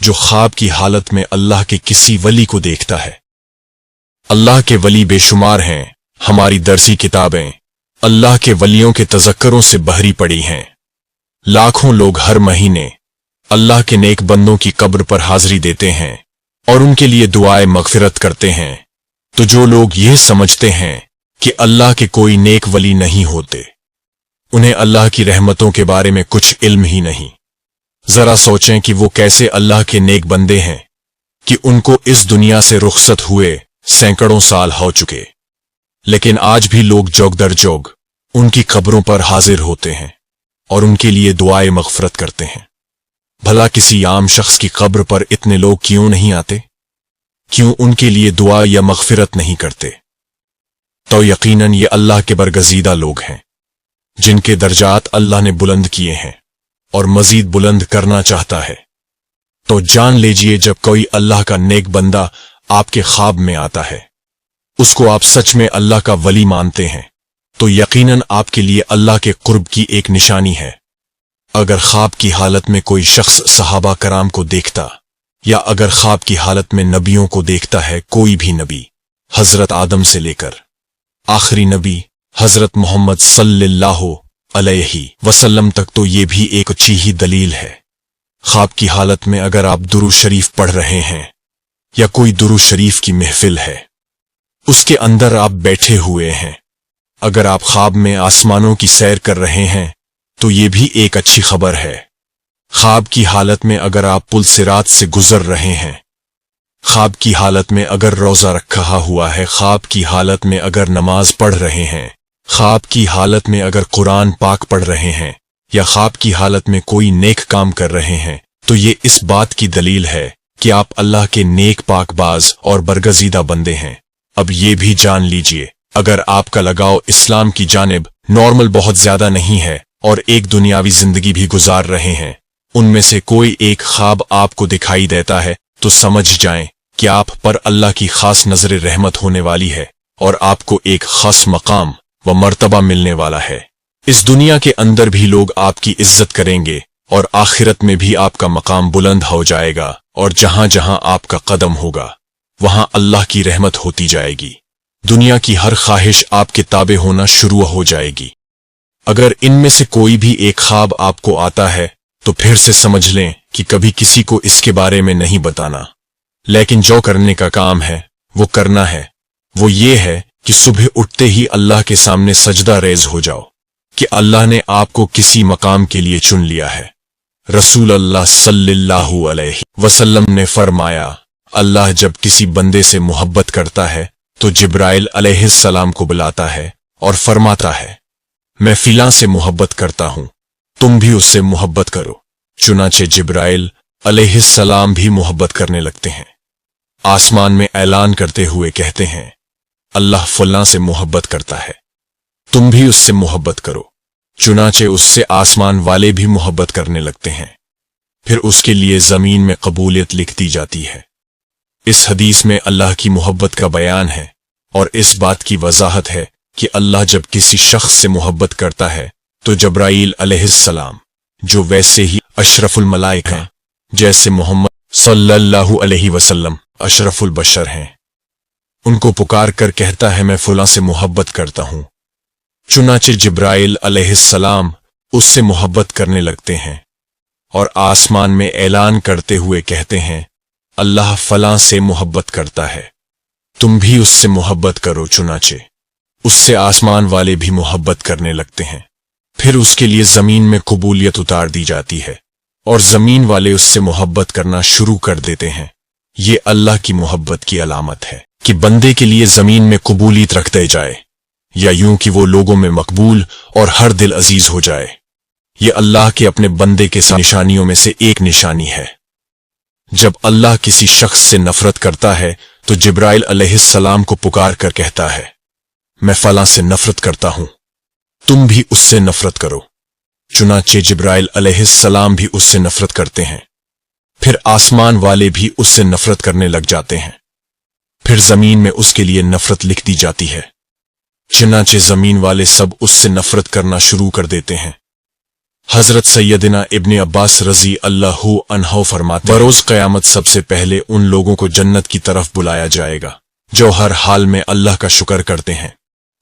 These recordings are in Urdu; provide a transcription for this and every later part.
جو خواب کی حالت میں اللہ کے کسی ولی کو دیکھتا ہے۔ اللہ کے ولی بے شمار ہیں، ہماری درسی کتابیں اللہ کے ولیوں کے تذکروں سے بھری پڑی ہیں۔ لاکھوں لوگ ہر مہینے اللہ کے نیک بندوں کی قبر پر حاضری دیتے ہیں اور ان کے لیے دعائے مغفرت کرتے ہیں۔ تو جو لوگ یہ سمجھتے ہیں کہ اللہ کے کوئی نیک ولی نہیں ہوتے، انہیں اللہ کی رحمتوں کے بارے میں کچھ علم ہی نہیں۔ ذرا سوچیں کہ وہ کیسے اللہ کے نیک بندے ہیں کہ ان کو اس دنیا سے رخصت ہوئے سینکڑوں سال ہو چکے، لیکن آج بھی لوگ جوگ در جوگ ان کی قبروں پر حاضر ہوتے ہیں اور ان کے لیے دعائے مغفرت کرتے ہیں۔ بھلا کسی عام شخص کی قبر پر اتنے لوگ کیوں نہیں آتے؟ کیوں ان کے لیے دعا یا مغفرت نہیں کرتے؟ تو یقیناً یہ اللہ کے برگزیدہ لوگ ہیں جن کے درجات اللہ نے بلند کیے ہیں اور مزید بلند کرنا چاہتا ہے۔ تو جان لیجئے جب کوئی اللہ کا نیک بندہ آپ کے خواب میں آتا ہے، اس کو آپ سچ میں اللہ کا ولی مانتے ہیں، تو یقیناً آپ کے لیے اللہ کے قرب کی ایک نشانی ہے۔ اگر خواب کی حالت میں کوئی شخص صحابہ کرام کو دیکھتا یا اگر خواب کی حالت میں نبیوں کو دیکھتا ہے، کوئی بھی نبی حضرت آدم سے لے کر آخری نبی حضرت محمد صلی اللہ علیہ وسلم تک، تو یہ بھی ایک اچھی ہی دلیل ہے۔ خواب کی حالت میں اگر آپ درود شریف پڑھ رہے ہیں یا کوئی درود شریف کی محفل ہے، اس کے اندر آپ بیٹھے ہوئے ہیں، اگر آپ خواب میں آسمانوں کی سیر کر رہے ہیں تو یہ بھی ایک اچھی خبر ہے۔ خواب کی حالت میں اگر آپ پل صراط سے گزر رہے ہیں، خواب کی حالت میں اگر روزہ رکھا ہوا ہے، خواب کی حالت میں اگر نماز پڑھ رہے ہیں، خواب کی حالت میں اگر قرآن پاک پڑھ رہے ہیں یا خواب کی حالت میں کوئی نیک کام کر رہے ہیں، تو یہ اس بات کی دلیل ہے کہ آپ اللہ کے نیک پاک باز اور برگزیدہ بندے ہیں۔ اب یہ بھی جان لیجئے، اگر آپ کا لگاؤ اسلام کی جانب نارمل بہت زیادہ نہیں ہے اور ایک دنیاوی زندگی بھی گزار رہے ہیں، ان میں سے کوئی ایک خواب آپ کو دکھائی دیتا ہے، تو سمجھ جائیں کہ آپ پر اللہ کی خاص نظر رحمت ہونے والی ہے اور آپ کو ایک خاص مقام و مرتبہ ملنے والا ہے۔ اس دنیا کے اندر بھی لوگ آپ کی عزت کریں گے اور آخرت میں بھی آپ کا مقام بلند ہو جائے گا، اور جہاں جہاں آپ کا قدم ہوگا وہاں اللہ کی رحمت ہوتی جائے گی۔ دنیا کی ہر خواہش آپ کے تابع ہونا شروع ہو جائے گی۔ اگر ان میں سے کوئی بھی ایک خواب آپ کو آتا ہے تو پھر سے سمجھ لیں کہ کبھی کسی کو اس کے بارے میں نہیں بتانا، لیکن جو کرنے کا کام ہے وہ کرنا ہے۔ وہ یہ ہے کہ صبح اٹھتے ہی اللہ کے سامنے سجدہ ریز ہو جاؤ کہ اللہ نے آپ کو کسی مقام کے لیے چن لیا ہے۔ رسول اللہ صلی اللہ علیہ وسلم نے فرمایا، اللہ جب کسی بندے سے محبت کرتا ہے تو جبرائیل علیہ السلام کو بلاتا ہے اور فرماتا ہے، میں فلاں سے محبت کرتا ہوں، تم بھی اس سے محبت کرو۔ چنانچہ جبرائیل علیہ السلام بھی محبت کرنے لگتے ہیں، آسمان میں اعلان کرتے ہوئے کہتے ہیں، اللہ فلاں سے محبت کرتا ہے، تم بھی اس سے محبت کرو۔ چنانچہ اس سے آسمان والے بھی محبت کرنے لگتے ہیں، پھر اس کے لیے زمین میں قبولیت لکھ دی جاتی ہے۔ اس حدیث میں اللہ کی محبت کا بیان ہے اور اس بات کی وضاحت ہے کہ اللہ جب کسی شخص سے محبت کرتا ہے تو جبرائیل علیہ السلام، جو ویسے ہی اشرف الملائکہ ہیں، جیسے محمد صلی اللہ علیہ وسلم اشرف البشر ہیں، ان کو پکار کر کہتا ہے میں فلاں سے محبت کرتا ہوں۔ چنانچہ جبرائیل علیہ السلام اس سے محبت کرنے لگتے ہیں اور آسمان میں اعلان کرتے ہوئے کہتے ہیں، اللہ فلاں سے محبت کرتا ہے، تم بھی اس سے محبت کرو۔ چنانچہ اس سے آسمان والے بھی محبت کرنے لگتے ہیں، پھر اس کے لیے زمین میں قبولیت اتار دی جاتی ہے اور زمین والے اس سے محبت کرنا شروع کر دیتے ہیں۔ یہ اللہ کی محبت کی علامت ہے کہ بندے کے لیے زمین میں قبولیت رکھ دے جائے، یا یوں کہ وہ لوگوں میں مقبول اور ہر دل عزیز ہو جائے۔ یہ اللہ کے اپنے بندے کے نشانیوں میں سے ایک نشانی ہے۔ جب اللہ کسی شخص سے نفرت کرتا ہے تو جبرائیل علیہ السلام کو پکار کر کہتا ہے، میں فلاں سے نفرت کرتا ہوں، تم بھی اس سے نفرت کرو۔ چنانچہ جبرائیل علیہ السلام بھی اس سے نفرت کرتے ہیں، پھر آسمان والے بھی اس سے نفرت کرنے لگ جاتے ہیں، پھر زمین میں اس کے لیے نفرت لکھ دی جاتی ہے۔ چنانچہ زمین والے سب اس سے نفرت کرنا شروع کر دیتے ہیں، حضرت سیدنا ابن عباس رضی اللہ عنہ فرماتے ہیں بروز قیامت سب سے پہلے ان لوگوں کو جنت کی طرف بلایا جائے گا جو ہر حال میں اللہ کا شکر کرتے ہیں۔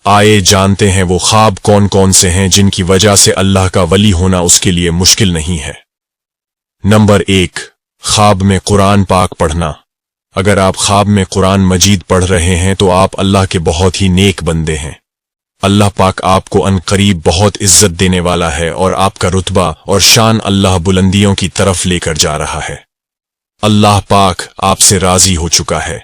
آئے جانتے ہیں وہ خواب کون کون سے ہیں جن کی وجہ سے اللہ کا ولی ہونا اس کے لیے مشکل نہیں ہے۔ نمبر 1، خواب میں قرآن پاک پڑھنا۔ اگر آپ خواب میں قرآن مجید پڑھ رہے ہیں تو آپ اللہ کے بہت ہی نیک بندے ہیں۔ اللہ پاک آپ کو ان قریب بہت عزت دینے والا ہے اور آپ کا رتبہ اور شان اللہ بلندیوں کی طرف لے کر جا رہا ہے۔ اللہ پاک آپ سے راضی ہو چکا ہے۔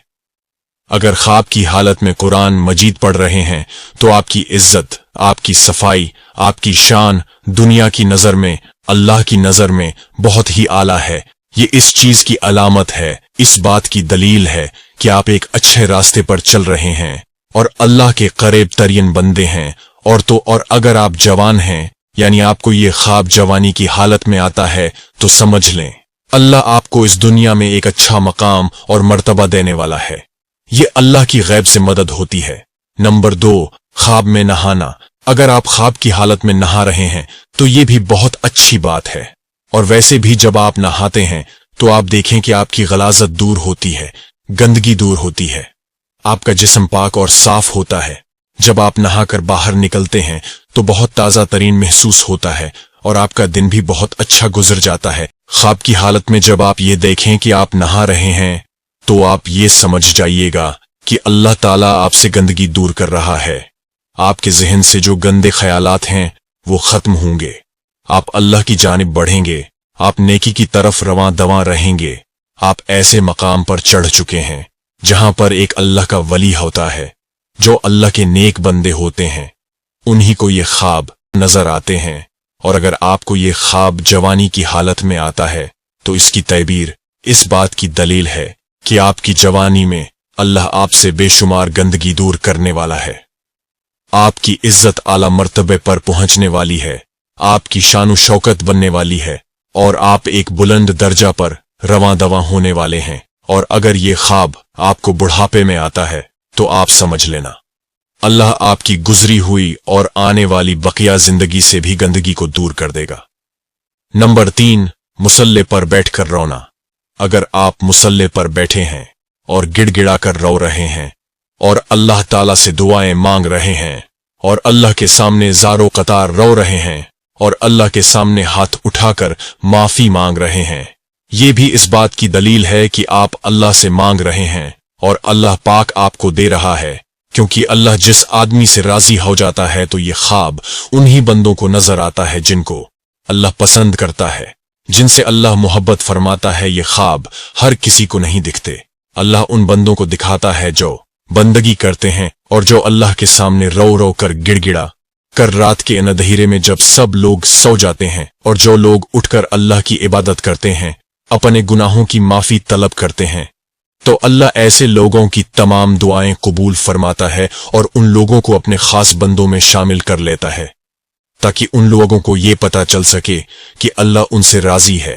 اگر خواب کی حالت میں قرآن مجید پڑھ رہے ہیں تو آپ کی عزت، آپ کی صفائی، آپ کی شان دنیا کی نظر میں، اللہ کی نظر میں بہت ہی اعلیٰ ہے۔ یہ اس چیز کی علامت ہے، اس بات کی دلیل ہے کہ آپ ایک اچھے راستے پر چل رہے ہیں اور اللہ کے قریب ترین بندے ہیں۔ اور اگر آپ جوان ہیں، یعنی آپ کو یہ خواب جوانی کی حالت میں آتا ہے، تو سمجھ لیں اللہ آپ کو اس دنیا میں ایک اچھا مقام اور مرتبہ دینے والا ہے۔ یہ اللہ کی غیب سے مدد ہوتی ہے۔ نمبر 2، خواب میں نہانا۔ اگر آپ خواب کی حالت میں نہا رہے ہیں تو یہ بھی بہت اچھی بات ہے، اور ویسے بھی جب آپ نہاتے ہیں تو آپ دیکھیں کہ آپ کی غلاظت دور ہوتی ہے، گندگی دور ہوتی ہے، آپ کا جسم پاک اور صاف ہوتا ہے۔ جب آپ نہا کر باہر نکلتے ہیں تو بہت تازہ ترین محسوس ہوتا ہے اور آپ کا دن بھی بہت اچھا گزر جاتا ہے۔ خواب کی حالت میں جب آپ یہ دیکھیں کہ آپ نہا رہے ہیں تو آپ یہ سمجھ جائیے گا کہ اللہ تعالیٰ آپ سے گندگی دور کر رہا ہے۔ آپ کے ذہن سے جو گندے خیالات ہیں وہ ختم ہوں گے، آپ اللہ کی جانب بڑھیں گے، آپ نیکی کی طرف رواں دواں رہیں گے۔ آپ ایسے مقام پر چڑھ چکے ہیں جہاں پر ایک اللہ کا ولی ہوتا ہے، جو اللہ کے نیک بندے ہوتے ہیں، انہی کو یہ خواب نظر آتے ہیں۔ اور اگر آپ کو یہ خواب جوانی کی حالت میں آتا ہے تو اس کی تعبیر اس بات کی دلیل ہے کہ آپ کی جوانی میں اللہ آپ سے بے شمار گندگی دور کرنے والا ہے، آپ کی عزت اعلیٰ مرتبے پر پہنچنے والی ہے، آپ کی شان و شوکت بننے والی ہے، اور آپ ایک بلند درجہ پر رواں دواں ہونے والے ہیں۔ اور اگر یہ خواب آپ کو بڑھاپے میں آتا ہے تو آپ سمجھ لینا اللہ آپ کی گزری ہوئی اور آنے والی بقیہ زندگی سے بھی گندگی کو دور کر دے گا۔ نمبر 3، مصلے پر بیٹھ کر رونا۔ اگر آپ مصلے پر بیٹھے ہیں اور گڑ گڑا کر رو رہے ہیں اور اللہ تعالیٰ سے دعائیں مانگ رہے ہیں اور اللہ کے سامنے زارو قطار رو رہے ہیں اور اللہ کے سامنے ہاتھ اٹھا کر معافی مانگ رہے ہیں، یہ بھی اس بات کی دلیل ہے کہ آپ اللہ سے مانگ رہے ہیں اور اللہ پاک آپ کو دے رہا ہے، کیونکہ اللہ جس آدمی سے راضی ہو جاتا ہے تو یہ خواب انہی بندوں کو نظر آتا ہے جن کو اللہ پسند کرتا ہے، جن سے اللہ محبت فرماتا ہے۔ یہ خواب ہر کسی کو نہیں دکھتے، اللہ ان بندوں کو دکھاتا ہے جو بندگی کرتے ہیں اور جو اللہ کے سامنے رو رو کر گڑ گڑا کر رات کے اندھیرے میں جب سب لوگ سو جاتے ہیں اور جو لوگ اٹھ کر اللہ کی عبادت کرتے ہیں، اپنے گناہوں کی معافی طلب کرتے ہیں، تو اللہ ایسے لوگوں کی تمام دعائیں قبول فرماتا ہے اور ان لوگوں کو اپنے خاص بندوں میں شامل کر لیتا ہے، تاکہ ان لوگوں کو یہ پتہ چل سکے کہ اللہ ان سے راضی ہے،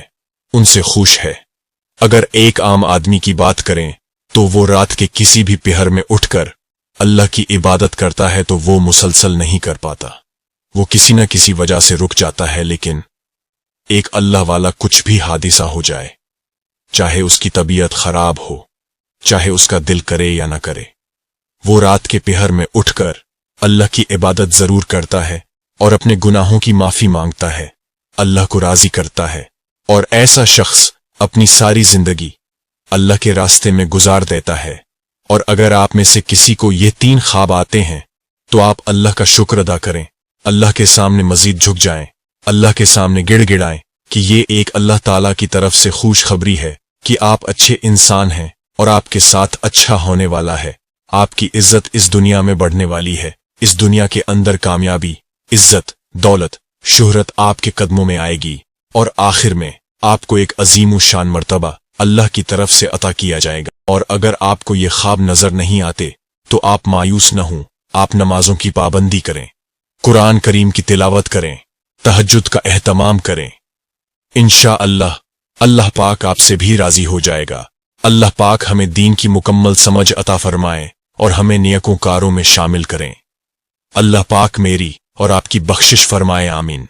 ان سے خوش ہے۔ اگر ایک عام آدمی کی بات کریں تو وہ رات کے کسی بھی پہر میں اٹھ کر اللہ کی عبادت کرتا ہے تو وہ مسلسل نہیں کر پاتا، وہ کسی نہ کسی وجہ سے رک جاتا ہے۔ لیکن ایک اللہ والا کچھ بھی حادثہ ہو جائے، چاہے اس کی طبیعت خراب ہو، چاہے اس کا دل کرے یا نہ کرے، وہ رات کے پہر میں اٹھ کر اللہ کی عبادت ضرور کرتا ہے اور اپنے گناہوں کی معافی مانگتا ہے، اللہ کو راضی کرتا ہے، اور ایسا شخص اپنی ساری زندگی اللہ کے راستے میں گزار دیتا ہے۔ اور اگر آپ میں سے کسی کو یہ 3 خواب آتے ہیں تو آپ اللہ کا شکر ادا کریں، اللہ کے سامنے مزید جھک جائیں، اللہ کے سامنے گڑ گڑائیں کہ یہ ایک اللہ تعالیٰ کی طرف سے خوشخبری ہے کہ آپ اچھے انسان ہیں اور آپ کے ساتھ اچھا ہونے والا ہے، آپ کی عزت اس دنیا میں بڑھنے والی ہے، اس دنیا کے اندر کامیابی، عزت، دولت، شہرت آپ کے قدموں میں آئے گی، اور آخر میں آپ کو ایک عظیم و شان مرتبہ اللہ کی طرف سے عطا کیا جائے گا۔ اور اگر آپ کو یہ خواب نظر نہیں آتے تو آپ مایوس نہ ہوں، آپ نمازوں کی پابندی کریں، قرآن کریم کی تلاوت کریں، تہجد کا اہتمام کریں، انشاءاللہ اللہ پاک آپ سے بھی راضی ہو جائے گا۔ اللہ پاک ہمیں دین کی مکمل سمجھ عطا فرمائے اور ہمیں نیکوکاروں میں شامل کریں۔ اللہ پاک میری اور آپ کی بخشش فرمائے، آمین۔